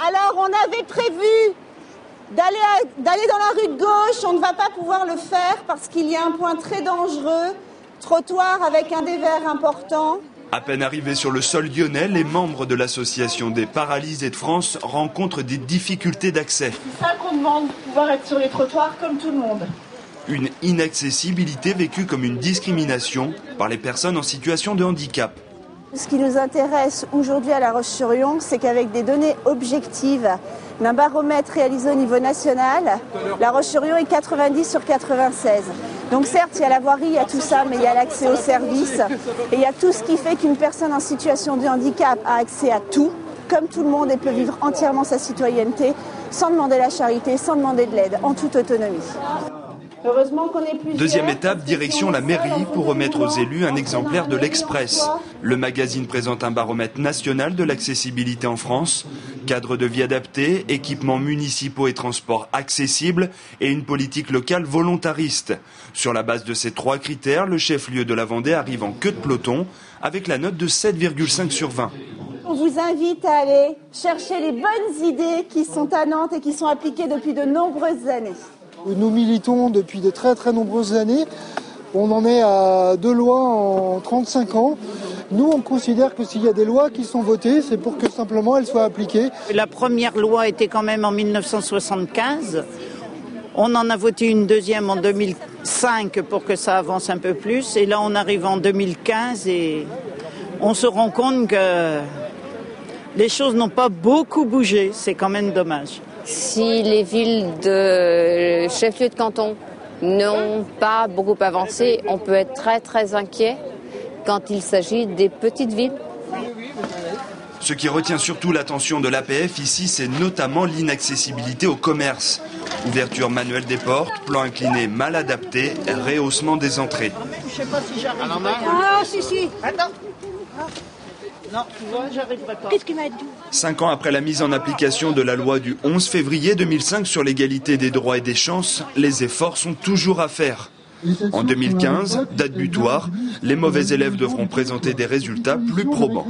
Alors, on avait prévu d'aller dans la rue de gauche. On ne va pas pouvoir le faire parce qu'il y a un point très dangereux, trottoir avec un dévers important. À peine arrivés sur le sol lyonnais, les membres de l'association des paralysés de France rencontrent des difficultés d'accès. C'est ça qu'on demande, pouvoir être sur les trottoirs comme tout le monde. Une inaccessibilité vécue comme une discrimination par les personnes en situation de handicap. Ce qui nous intéresse aujourd'hui à La Roche-sur-Yon, c'est qu'avec des données objectives d'un baromètre réalisé au niveau national, La Roche-sur-Yon est 90 sur 96. Donc certes, il y a la voirie, il y a tout ça, mais il y a l'accès aux services. Et il y a tout ce qui fait qu'une personne en situation de handicap a accès à tout, comme tout le monde, et peut vivre entièrement sa citoyenneté, sans demander la charité, sans demander de l'aide, en toute autonomie. Heureusement qu'on est plusieurs. Deuxième étape, direction la mairie pour remettre aux élus un exemplaire de l'Express. Le magazine présente un baromètre national de l'accessibilité en France, cadre de vie adapté, équipements municipaux et transports accessibles et une politique locale volontariste. Sur la base de ces 3 critères, le chef-lieu de la Vendée arrive en queue de peloton avec la note de 7,5 sur 20. On vous invite à aller chercher les bonnes idées qui sont à Nantes et qui sont appliquées depuis de nombreuses années. Nous militons depuis de très très nombreuses années. On en est à 2 lois en 35 ans. Nous, on considère que s'il y a des lois qui sont votées, c'est pour que simplement elles soient appliquées. La première loi était quand même en 1975. On en a voté une deuxième en 2005 pour que ça avance un peu plus. Et là, on arrive en 2015 et on se rend compte que les choses n'ont pas beaucoup bougé. C'est quand même dommage. Si les villes de chef-lieu de canton n'ont pas beaucoup avancé, on peut être très très inquiet quand il s'agit des petites villes. Ce qui retient surtout l'attention de l'APF ici, c'est notamment l'inaccessibilité au commerce. Ouverture manuelle des portes, plan incliné mal adapté, rehaussement des entrées. Je sais pas si j'arrive. Ah, si. Attends. Non, tu vois, j'arriverai pas. Qu'est-ce qu'il m'a dit ? 5 ans après la mise en application de la loi du 11 février 2005 sur l'égalité des droits et des chances, les efforts sont toujours à faire. En 2015, date butoir, les mauvais élèves devront présenter des résultats plus probants.